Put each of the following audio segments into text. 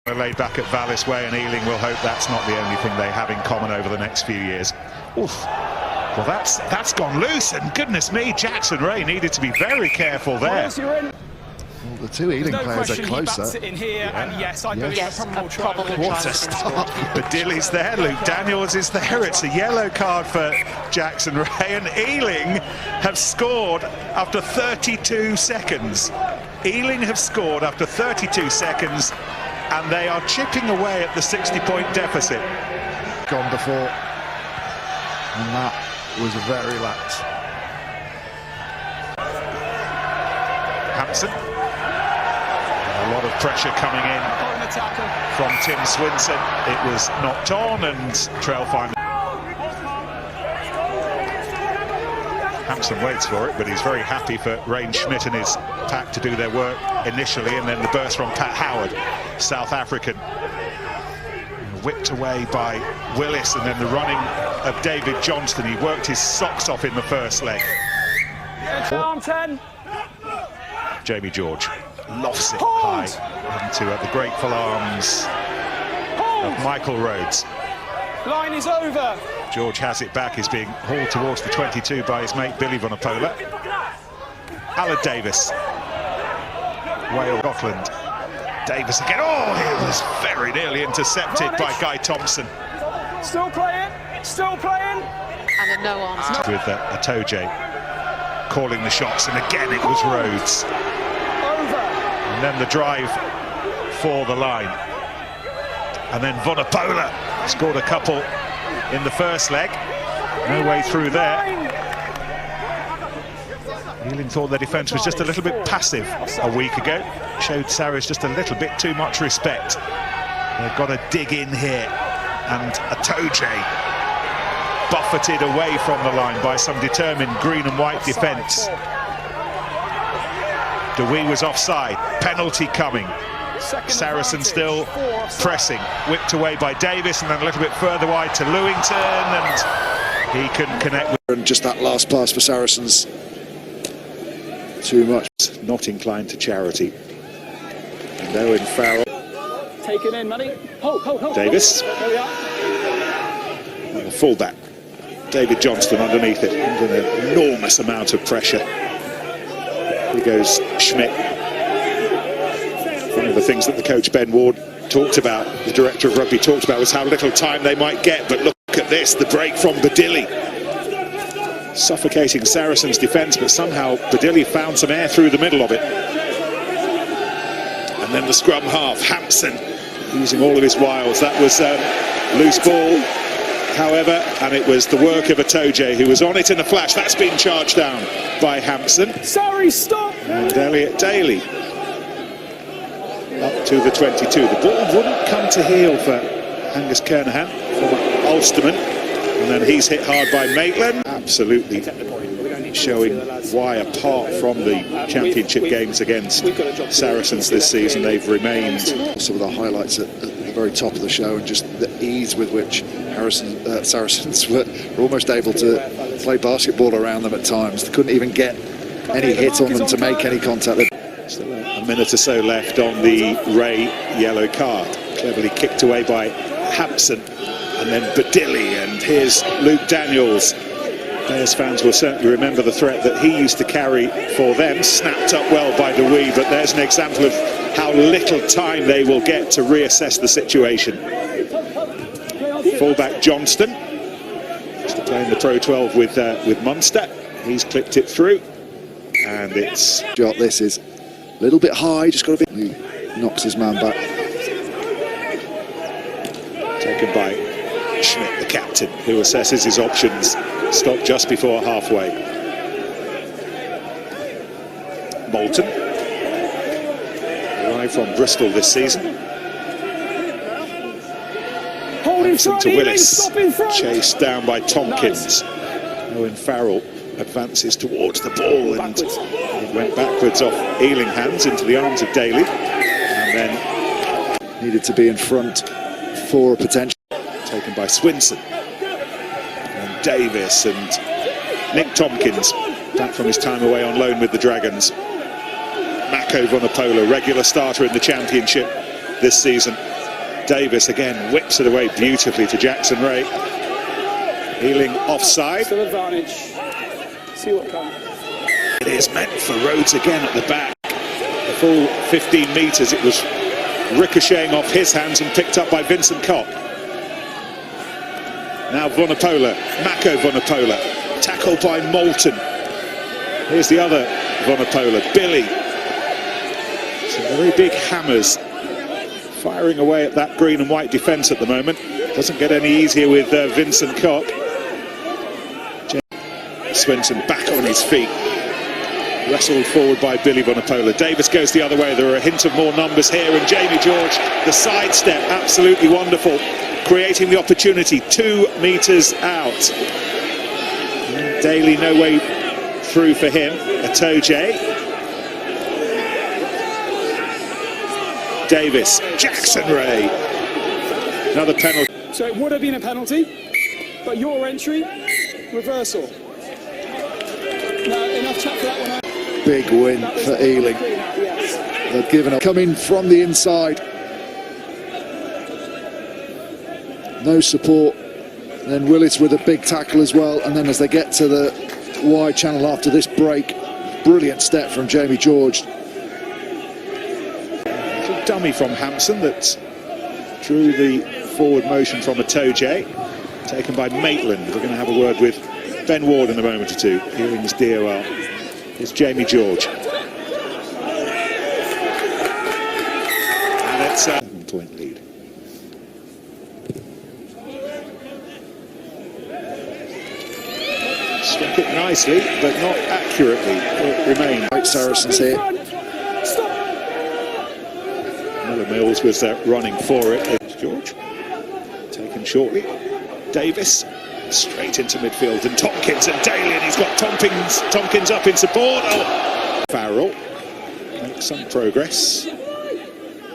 Laid back at Vallis Way, and Ealing will hope that's not the only thing they have in common over the next few years. Oof. Well, that's gone loose, and goodness me, Jackson Ray needed to be very careful there. Well, the two Ealing players are closer. It in here, yeah. And yes, I believe a probable what a start. Badilli's there, Luke Daniels is there. It's a yellow card for Jackson Ray, and Ealing have scored after 32 seconds. Ealing have scored after 32 seconds, and they are chipping away at the 60-point deficit. Gone before, and that was very lax. Hampson. A lot of pressure coming in from Tim Swinson. It was knocked on, and Trailfinders. Hampson waits for it, but he's very happy for Rain Schmidt and his pack to do their work initially, and then the burst from Pat Howard, South African. Whipped away by Willis, and then the running of David Johnston. He worked his socks off in the first leg. Jamie George lofts it high into the grateful arms of Michael Rhodes. Line is over. George has it back, is being hauled towards the 22 by his mate Billy Vunipola. Alan Davis, Wales, Scotland. Davis again. Oh, he was very nearly intercepted by Guy Thompson. Still playing, still playing. And a no arms. With Atoje calling the shots, and again it was Rhodes. And then the drive for the line. And then Vunipola scored a couple in the first leg. No way through there. Ealing thought their defence was just a little bit passive a week ago. Showed Saracens just a little bit too much respect. They've got to dig in here. And Atoje buffeted away from the line by some determined green and white defence. DeWee was offside. Penalty coming. Saracens still pressing. Whipped away by Davis, and then a little bit further wide to Lewington, and he couldn't connect with. And just that last pass for Saracens. Too much. Not inclined to charity. And Owen Farrell. Take it in, Money. Hold. Davis. There we are. And the fullback. David Johnston underneath it. Under an enormous amount of pressure. Here goes Schmidt. One of the things that the coach Ben Ward talked about, the director of rugby talked about, was how little time they might get. But look at this, the break from Badilli. Suffocating Saracens' defence, but somehow Badilli found some air through the middle of it. And then the scrum half, Hampson, using all of his wiles. That was loose ball, however, and it was the work of Atoje, who was on it in a flash. That's been charged down by Hampson. Sorry, stop! And Elliot Daly up to the 22. The ball wouldn't come to heel for Angus Kernahan from Ulsterman, and then he's hit hard by Maitland. Absolutely showing why, apart from the championship games against Saracens this season, they've remained. Some of the highlights at the very top of the show, and just the ease with which Saracens were almost able to play basketball around them at times. They couldn't even get any hit on them to make any contact. Still a minute or so left on the Ray yellow card. Cleverly kicked away by Hampson, and then Badilli, and here's Luke Daniels. Bears fans will certainly remember the threat that he used to carry for them. Snapped up well by DeWee, but there's an example of how little time they will get to reassess the situation. Fullback Johnston, used to play in the Pro 12 with Munster. He's clipped it through, and it's... This is a little bit high, just got a bit... He knocks his man back. Taken by Schmidt, the captain, who assesses his options. Stopped just before halfway. Moulton, arrived from Bristol this season. Hampson to Willis, chased down by Tompkins. Owen Farrell advances towards the ball, and it went backwards off Ealing hands into the arms of Daly, and then needed to be in front for a potential. Taken by Swinson. Davis, and Nick Tompkins back from his time away on loan with the Dragons. Mako Vunipola, regular starter in the championship this season. Davis again whips it away beautifully to Jackson Ray. Ealing offside. Still advantage. See what comes. It is meant for Rhodes again at the back. The full 15 metres, it was ricocheting off his hands and picked up by Vincent Kopp. Now Vunipola, Mako Vunipola, tackled by Moulton. Here's the other Vunipola, Billy. Some very big hammers firing away at that green and white defence at the moment. Doesn't get any easier with Vincent Kopp. Swenson back on his feet. Wrestled forward by Billy Vunipola. Davis goes the other way. There are a hint of more numbers here, and Jamie George, the sidestep, absolutely wonderful, creating the opportunity 2 metres out. Daly no way through for him. Atoje. Davis, Jackson Ray. Another penalty. So it would have been a penalty, but your entry, reversal. No, enough chat for that one. Big win for Ealing. They've given up. Coming from the inside. No support. Then Willis with a big tackle as well. And then as they get to the wide channel after this break, brilliant step from Jamie George. A dummy from Hampson that drew the forward motion from Atoje, taken by Maitland. We're going to have a word with Ben Ward in a moment or two. Ealing's DOL. Here's Jamie George. And it's a 7-point lead. Struck it nicely, but not accurately. It remained. Right, Saracens here. Miller Mills was running for it. It's George. Taken shortly. Davis. Straight into midfield, and Tompkins and Daly, and he's got Tompkins up in support. Oh. Farrell makes some progress.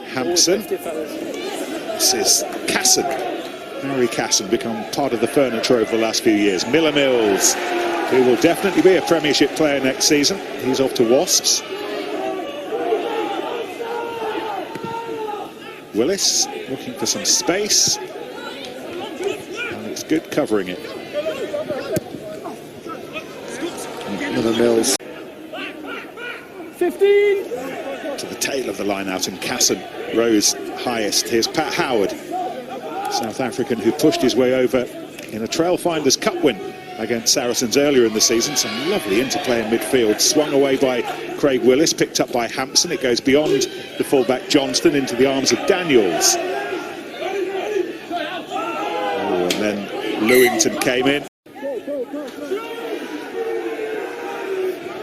Hampson. This is Casson. Harry Casson, become part of the furniture over the last few years. Miller Mills, who will definitely be a Premiership player next season. He's off to Wasps. Willis looking for some space. Good covering it. Miller Mills. 15. To the tail of the line out, and Casson rose highest. Here's Pat Howard, South African, who pushed his way over in a Trailfinders Cup win against Saracens earlier in the season. Some lovely interplay in midfield. Swung away by Craig Willis, picked up by Hampson. It goes beyond the fullback Johnston into the arms of Daniels. Oh, and then Lewington came in.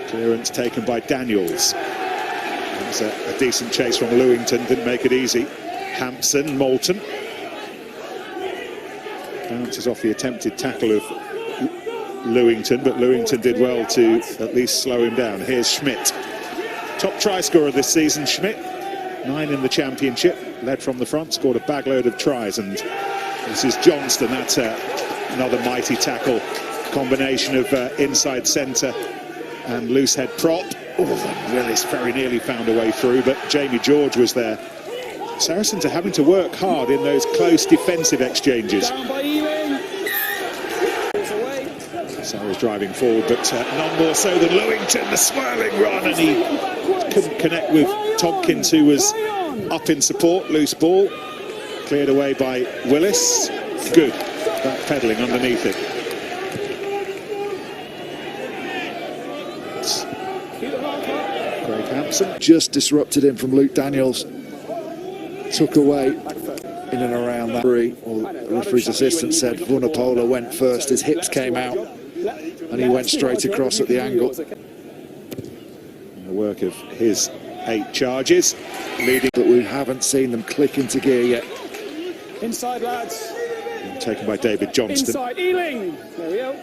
Clearance taken by Daniels. It was a decent chase from Lewington, didn't make it easy. Hampson, Moulton. Bounces off the attempted tackle of Lewington, but Lewington did well to at least slow him down. Here's Schmidt. Top try scorer this season, Schmidt. 9 in the championship, led from the front, scored a bagload of tries, and this is Johnston. That's another mighty tackle, combination of inside centre and loose head prop. Oh, Willis very nearly found a way through, but Jamie George was there. Saracens are having to work hard in those close defensive exchanges. Down by Ealing. Sarah's driving forward, but none more so than Lewington, the swirling run, and he couldn't connect with Tompkins, who was up in support. Loose ball, cleared away by Willis. Good, backpedaling underneath it. Craig Hampson. Just disrupted him from Luke Daniels. Took away in and around that. Or the referee's assistant said Vunipola went first. His hips came out and he went straight across at the angle. The work of his 8 charges, leading. But we haven't seen them click into gear yet. Inside, lads. Taken by David Johnston. Inside, Ealing. There we go.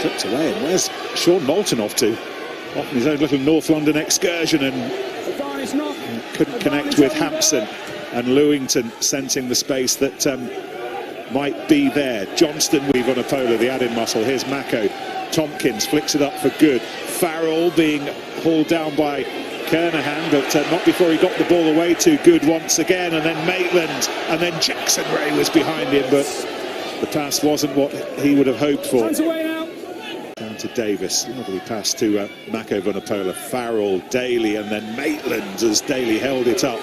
Clipped away, and where's Sean Moulton off to? Off on his own little North London excursion, and couldn't connect with Hampson, and Lewington sensing the space that might be there. Johnston with Vunipola, the added muscle. Here's Mako. Tompkins flicks it up for good. Farrell being hauled down by Kernahan, but not before he got the ball away to Good once again, and then Maitland, and then Jackson Ray was behind him, but the pass wasn't what he would have hoped for. Down to Davis, lovely pass to Mako Vunipola, Farrell, Daly, and then Maitland as Daly held it up.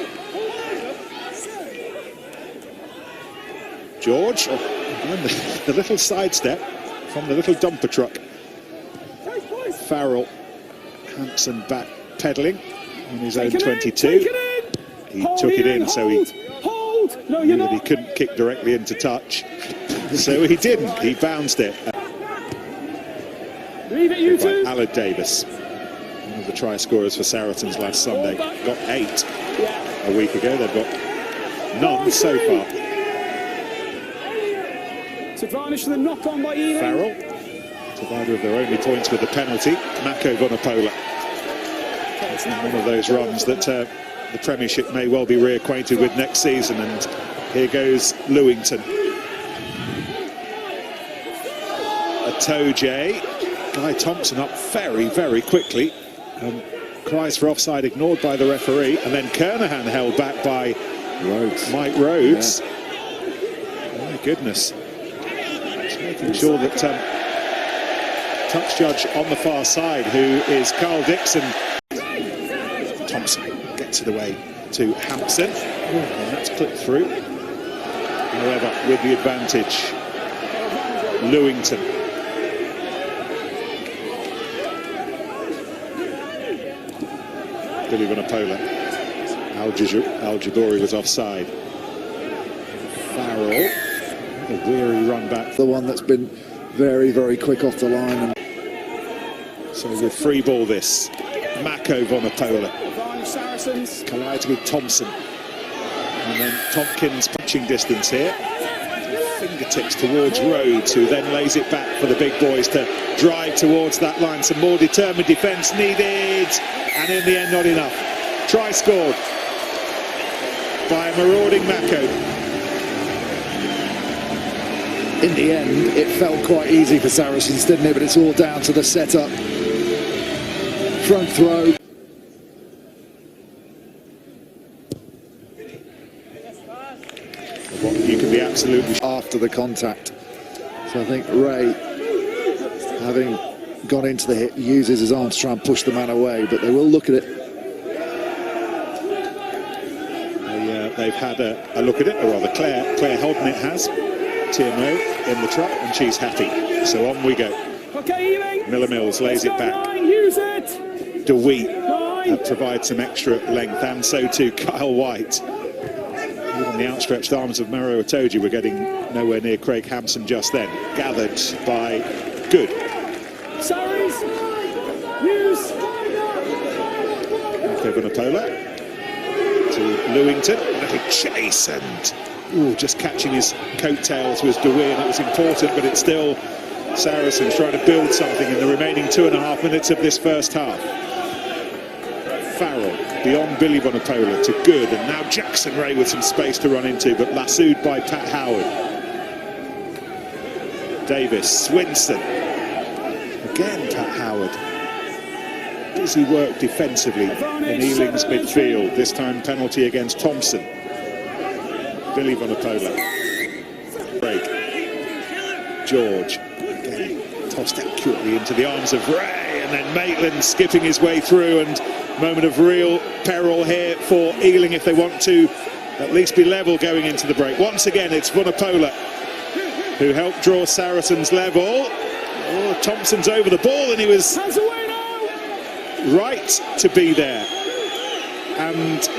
George, and the little sidestep from the little dumper truck. Farrell, Hampson back pedalling on his own 22. He took it in, so he knew that he couldn't kick directly into touch. So he didn't, he bounced it. By Aled Davis, one of the try scorers for Saracens last Sunday. Got 8 a week ago, they've got none so far. To varnish the knock on by Ealing. Farrell, provider of their only points with the penalty, Mako Vunipola. It's one of those runs that the Premiership may well be reacquainted with next season, and here goes Lewington. Atoje, Guy Thompson up very, very quickly. Cries for offside ignored by the referee, and then Kernahan held back by Mike Rhodes. Yeah. My goodness. Just making sure that touch judge on the far side, who is Carl Dixon. Thompson gets it away to Hampson, and that's clipped through. However, with the advantage, Lewington. Billy Vunipola. Al-Jaburi was offside. Farrell, a weary run back. The one that's been very, very quick off the line. So with free ball this, Mako Vunipola. Collided with Thompson. And then Tompkins punching distance here. Fingertips towards Rhodes, who then lays it back for the big boys to drive towards that line. Some more determined defence needed. And in the end, not enough. Try scored by a marauding Mako. In the end, it felt quite easy for Saracens, didn't it? But it's all down to the setup. Front throw. You can be absolutely after the contact. So I think Ray, having gone into the hit, uses his arm to try and push the man away, but they will look at it. They've had a look at it, or rather Claire Holdnett has. TMO in the truck, and she's happy. So on we go. Miller Mills lays it back. DeWeat provides some extra length, and so too Kyle White. Even the outstretched arms of Maro Itoje were getting nowhere near Craig Hampson just then. Gathered by Good. Mako Vunipola to Lewington. A little chase, and just catching his coattails was DeWeat, and that was important, but it's still Saracens trying to build something in the remaining 2.5 minutes of this first half. Farrell beyond Billy Vunipola to Good, and now Jackson Ray with some space to run into, but lassoed by Pat Howard. Davis, Swinson, again Pat Howard. Busy work defensively in Ealing's midfield, this time penalty against Thompson. Billy Vunipola. Break. George, again tossed accurately into the arms of Ray, and then Maitland skipping his way through, and moment of real peril here for Ealing if they want to at least be level going into the break. Once again, it's Vunipola who helped draw Saracens level. Thompson's over the ball, and he was right to be there. And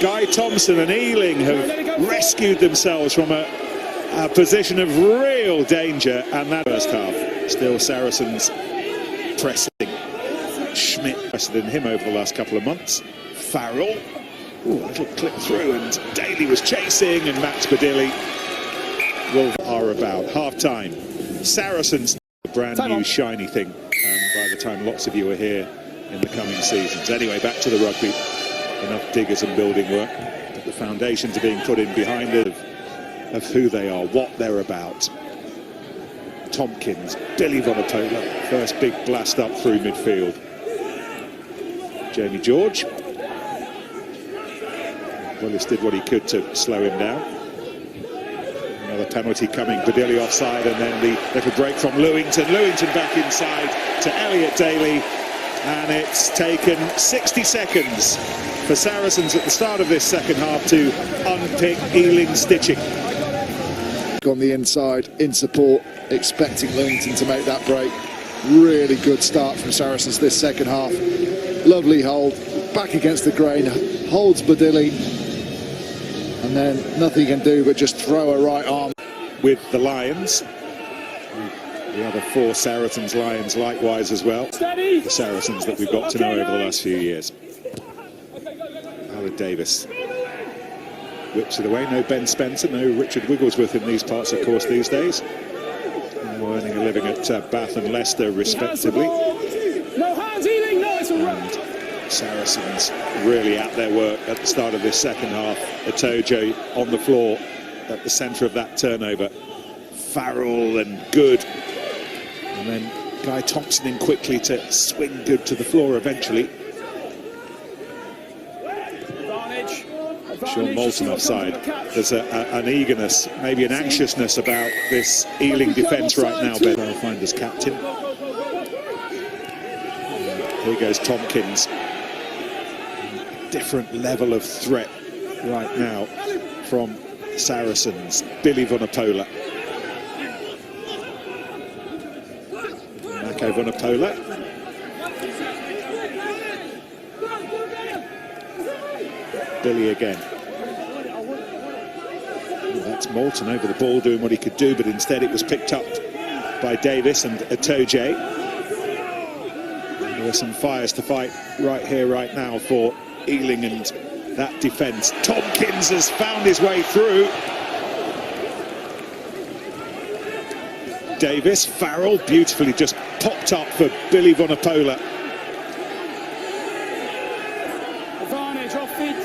Guy Thompson and Ealing have rescued themselves from a position of real danger, and that first half. Still Saracens pressing. Schmidt invested in him over the last couple of months. Farrell, a little clip through, and Daly was chasing, and Max Badilli are about. Half-time. Saracens, a brand new shiny thing, by the time lots of you are here in the coming seasons. Anyway, back to the rugby. Enough diggers and building work, but the foundations are being put in behind it of who they are, what they're about. Tompkins, Billy Vunipola, first big blast up through midfield. Jamie George. Willis did what he could to slow him down. Another penalty coming, Badilli offside, and then the little break from Lewington. Lewington back inside to Elliot Daly, and it's taken 60 seconds for Saracens at the start of this second half to unpick Ealing stitching. On the inside, in support, expecting Lewington to make that break. Really good start from Saracens this second half. Lovely hold, back against the grain, holds Badilli, and then nothing he can do but just throw a right arm. With the Lions, the other 4 Saracens Lions likewise as well. The Saracens that we've got to know over the last few years. Aled Davis whips it away. No Ben Spencer, no Richard Wigglesworth in these parts, of course, these days. Now earning a living at Bath and Leicester, respectively. No hands, Ealing, no, it's a run. Saracens really at their work at the start of this second half. Atojo on the floor at the centre of that turnover. Farrell and Good. And then Guy Thompson in quickly to swing Good to the floor eventually. Sean Moulton offside. There's an eagerness, maybe an anxiousness about this Ealing defence right now. Ben Trailfinders captain. Here goes Tompkins. Different level of threat right now from Saracens. Billy Vunipola. Mako Vunipola. Billy again. Well, that's Moulton over the ball doing what he could do, but instead it was picked up by Davis and Atoje. There are some fires to fight right here, right now for Ealing and that defence. Tompkins has found his way through. Davis, Farrell, beautifully just popped up for Billy Vunipola. Advantage, off feet.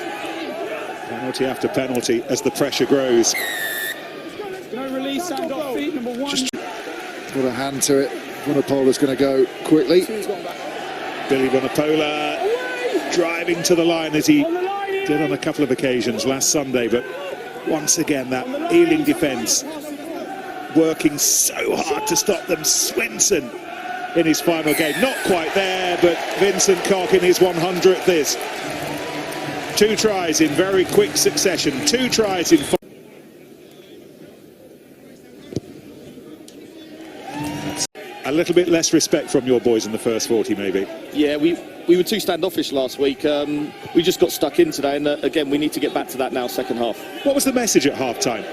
Penalty after penalty as the pressure grows. No release and off feet, number 1. Just put a hand to it. Vunipola's going to go quickly. Billy Vunipola driving to the line as he did on a couple of occasions last Sunday, but once again that Ealing defence working so hard to stop them. Swinson in his final game, not quite there, but Vincent Cock in his 100th is. 2 tries in very quick succession, 2 tries in 5. A little bit less respect from your boys in the first 40 maybe. Yeah, we were too standoffish last week. We just got stuck in today, and again we need to get back to that now, second half. What was the message at half-time?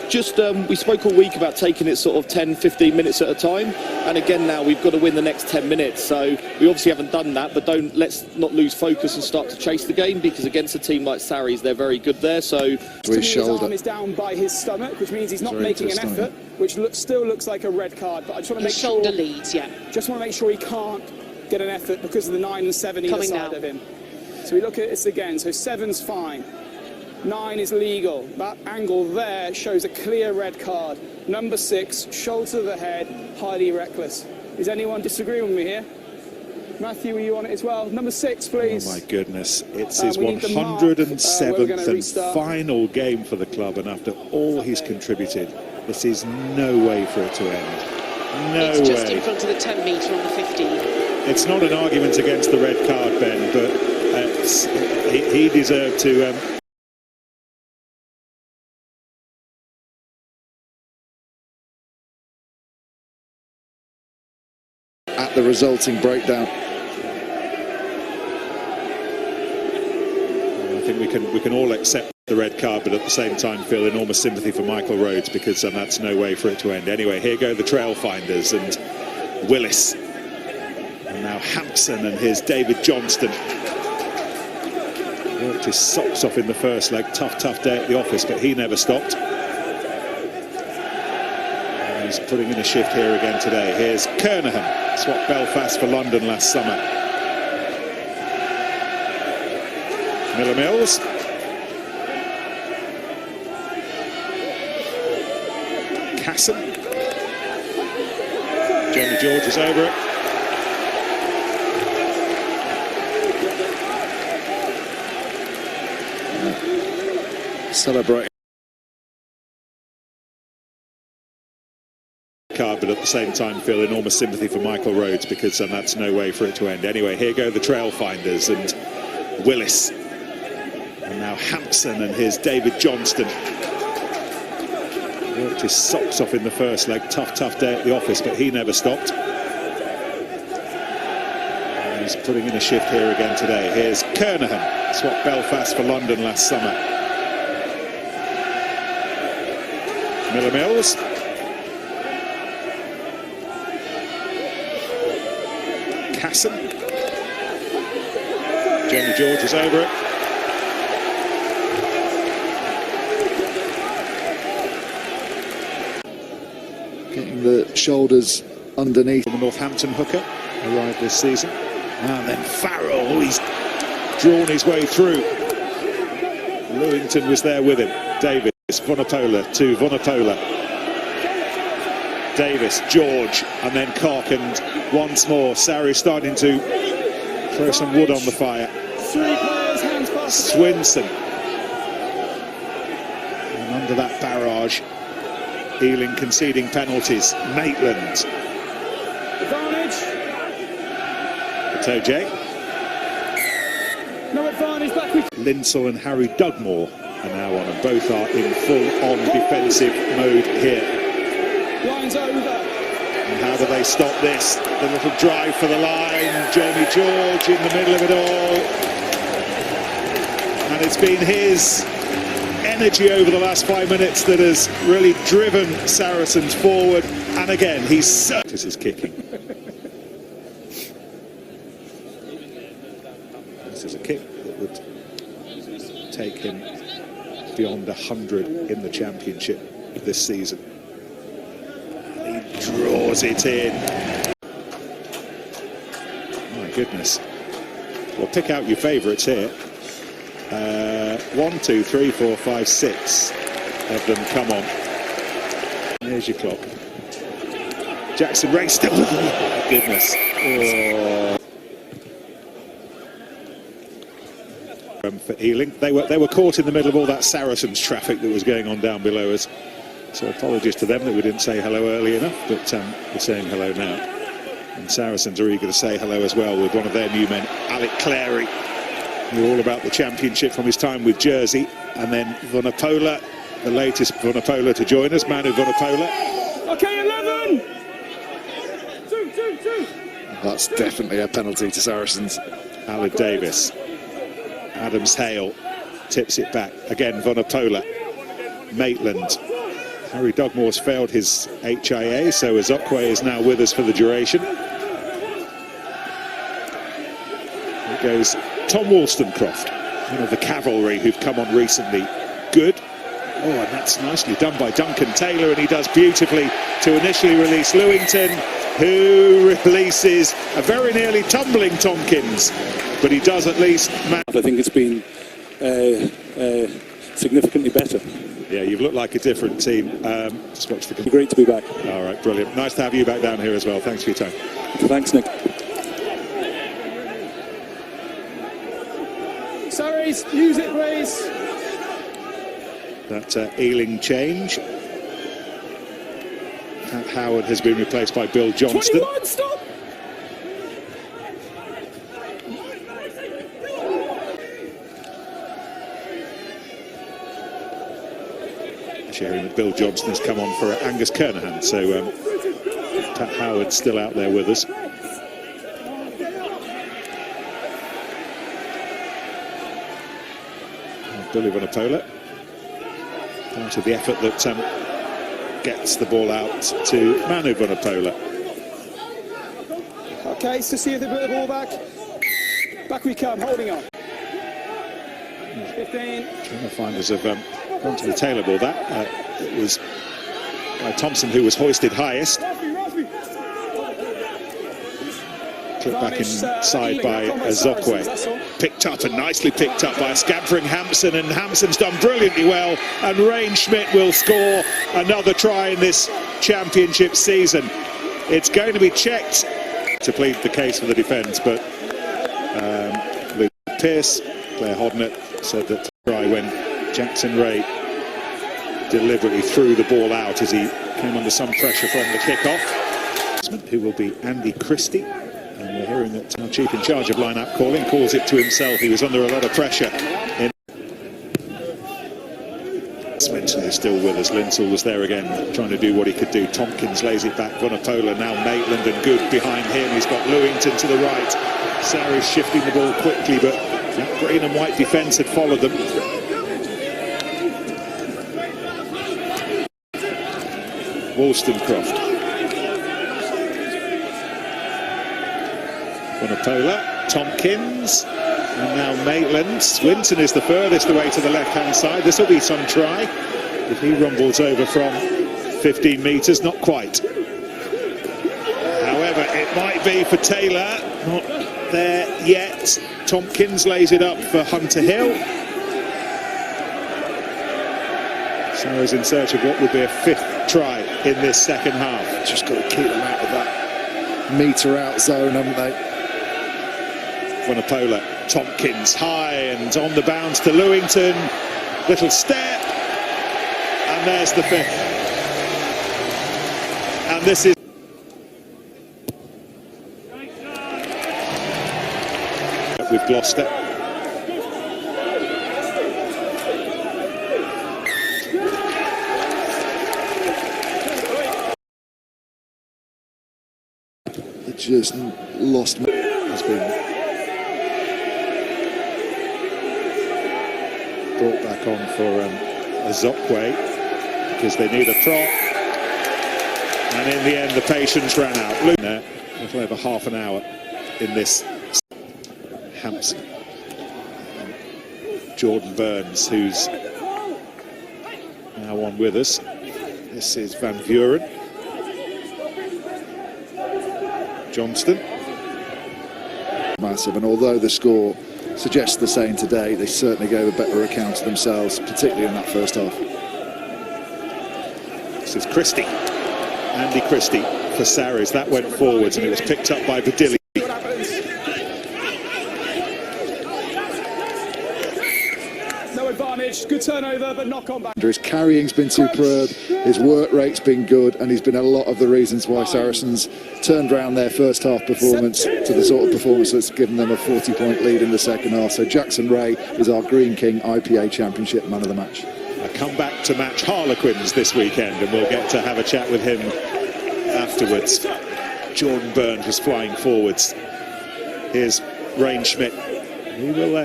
Just we spoke all week about taking it sort of 10-15 minutes at a time, and again now we've got to win the next 10 minutes, so we obviously haven't done that, but let's not lose focus and start to chase the game, because against a team like Sarries they're very good there. So his arm is down by his stomach, which means he's not making an effort, which still looks like a red card, but I just want to make sure shoulder leads, yeah, just want to make sure he can't get an effort because of the 9 and 7 either side of him. So we look at this again, so 7's fine, 9 is legal. That angle there shows a clear red card. Number 6, shoulder to the head, highly reckless. Is anyone disagreeing with me here? Matthew, were you on it as well? Number 6, please. Oh my goodness, it's his 107th and final game for the club, and after all he's contributed, this is no way for it to end. No way. It's just in front of the 10 metre on the 15. It's not an argument against the red card, Ben, but he deserved to... At the resulting breakdown. I think we can all accept the red card, but at the same time feel enormous sympathy for Michael Rhodes, because that's no way for it to end. Anyway, here go the Trailfinders and Willis. And now Hampson and here's David Johnston. Worked his socks off in the first leg. Tough day at the office, but he never stopped. And he's putting in a shift here again today. Here's Kernahan, swapped Belfast for London last summer. Miller Mills. Casson. Jamie George is over it. celebrating. But at the same time feel enormous sympathy for Michael Rhodes, because that's no way for it to end. Anyway, here go the Trailfinders and Willis. And now Hampson and here's David Johnston. Worked his socks off in the first leg. Tough day at the office, but he never stopped. And he's putting in a shift here again today. Here's Kernahan, swapped Belfast for London last summer. Miller Mills. Casson. Jamie George is over it. Getting the shoulders underneath. The Northampton hooker arrived this season. And then Farrell, he's drawn his way through. Lewington was there with him. Davis, Vunipola to Vunipola. Davis, George, and then Cock, and once more Sarri starting to throw some wood on the fire. 3 players, hands past. Swinson. And under that barrage, Ealing conceding penalties. Maitland. Advantage. Toje. No advantage, back with Linsell and Harry Dugmore are now on, and both are in full-on defensive mode here. lines over. And how do they stop this? The little drive for the line. Jamie George in the middle of it all. And it's been his energy over the last 5 minutes that has really driven Saracens forward. And again, this is kicking. This is a kick that would take him beyond 100 in the championship this season. And he draws it in. My goodness. Well, pick out your favourites here. 1, 2, 3, 4, 5, 6 of them come on. There's your clock. Jackson Ray still. Oh, my goodness. Oh. For Ealing, they were caught in the middle of all that Saracens traffic that was going on down below us. So apologies to them that we didn't say hello early enough, but we're saying hello now. And Saracens are eager to say hello as well with one of their new men, Alec Clary. Knew all about the championship from his time with Jersey. And then Vunipola, the latest Vunipola to join us, Manu Vunipola. Okay, 11! 2. That's definitely a penalty to Saracens. Alan Davis. Adams Hale tips it back. Again, Vunipola. Maitland. Harry Dugmore's failed his HIA, so Azokwe is now with us for the duration. Here goes Tom Wollstonecroft, one of the cavalry who've come on recently. Good. Oh, and that's nicely done by Duncan Taylor, and he does beautifully to initially release Lewington, who releases a very nearly tumbling Tompkins, but he does at least I think it's been significantly better. Yeah, you've looked like a different team. Just watch the... Great to be back. All right, brilliant. Nice to have you back down here as well. Thanks for your time. Thanks, Nick. Sorry, use it, please. That Ealing change. Pat Howard has been replaced by Bill Johnston. 21, stop! Sharing that Bill Johnston has come on for Angus Kernahan, so Pat Howard's still out there with us. Billy Vunipola, part of the effort that gets the ball out to Manu Vunipola. Okay, so see if they put the ball back. Back we come, holding on. 15. Trailfinders have gone to the Taylor ball. That it was Thompson who was hoisted highest. Clipped back inside by Azokwe. Picked up and nicely picked up by a scampering Hampson, and Hampson's done brilliantly well, and Rain Schmidt will score another try in this championship season. It's going to be checked to plead the case for the defence, but Luke Pearce, Claire Hodnett, said that the try went Jackson Ray deliberately threw the ball out as he came under some pressure from the kick-off. Who will be Andy Christie, and we're hearing that our chief in charge of line-up calling calls it to himself. He was under a lot of pressure. Swinton is still with us. Linsell was there again, trying to do what he could do. Tompkins lays it back. Vunipola now Maitland and Good behind him. He's got Lewington to the right. Sarries shifting the ball quickly, but that green and white defence had followed them. Wollstonecroft. Vunipola, Tompkins, and now Maitland. Swinton is the furthest away to the left-hand side. This will be some try. If he rumbles over from 15 metres, not quite. However, it might be for Taylor. Not there yet. Tompkins lays it up for Hunter Hill. Sarries in search of what would be a 5th try in this second half. Just got to keep them out of that metre out zone, haven't they? Vunipola, Tompkins high and on the bounce to Lewington. Little step, and there's the 5th. And this is. With Gloucester. It just lost. Has been brought back on for Azokwe because they need a prop, and in the end the patience ran out. Look there, a little over half an hour in this. Hampson, Jordan Burns, who's now on with us. This is Van Vuren, Johnston. Massive, and although the score suggests the same today, they certainly gave a better account of themselves, particularly in that first half. This is Christie, Andy Christie for Sarries. That went forwards and it was picked up by Badilli. Advantage, good turnover, but knock on back. His carrying's been superb, his work rate's been good, and he's been a lot of the reasons why Saracens turned around their first half performance to the sort of performance that's given them a 40-point lead in the second half. So Jackson Ray is our Greene IPA Championship man of the match. A comeback to match Harlequins this weekend, and we'll get to have a chat with him afterwards. Jordan Burns was flying forwards. Here's Rain Schmidt. He will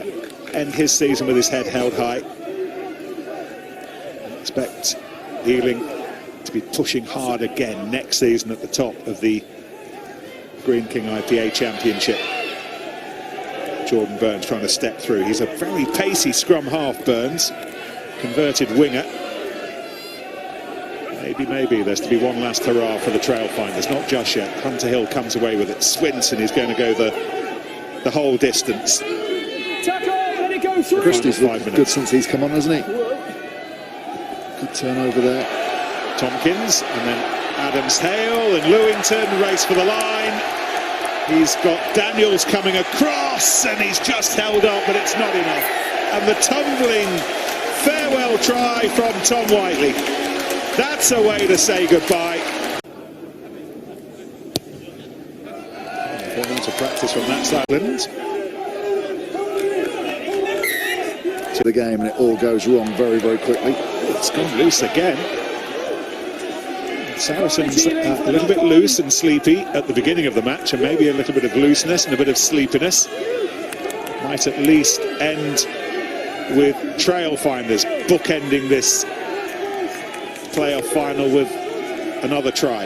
end his season with his head held high. Expect Ealing to be pushing hard again next season at the top of the Greene IPA Championship. Jordan Burns trying to step through. He's a very pacey scrum half, Burns. Converted winger. Maybe there's to be one last hurrah for the Trailfinders. Not just yet. Hunter Hill comes away with it. Swinton is going to go the whole distance. Christie's looked good since he's come on, hasn't he? Good turnover there. Tompkins, and then Adams-Hale and Lewington race for the line. He's got Daniels coming across, and he's just held up, but it's not enough. And the tumbling farewell try from Tom Whiteley. That's a way to say goodbye. Four minutes of practice from that side. To the game, and it all goes wrong very, very quickly. It's gone loose again. Saracens a little bit loose and sleepy at the beginning of the match, and maybe a little bit of looseness and a bit of sleepiness. Might at least end with Trailfinders bookending this playoff final with another try.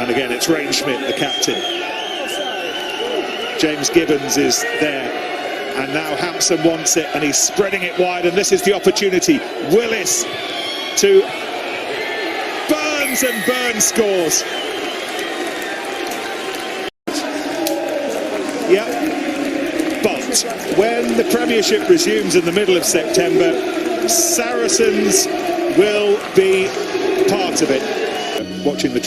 And again, it's Rain Schmidt, the captain. James Gibbons is there, and now Hampson wants it, and he's spreading it wide, and this is the opportunity. Willis to Burns, and Burns scores. Yep. But when the Premiership resumes in the middle of September, Saracens will be part of it. Watching the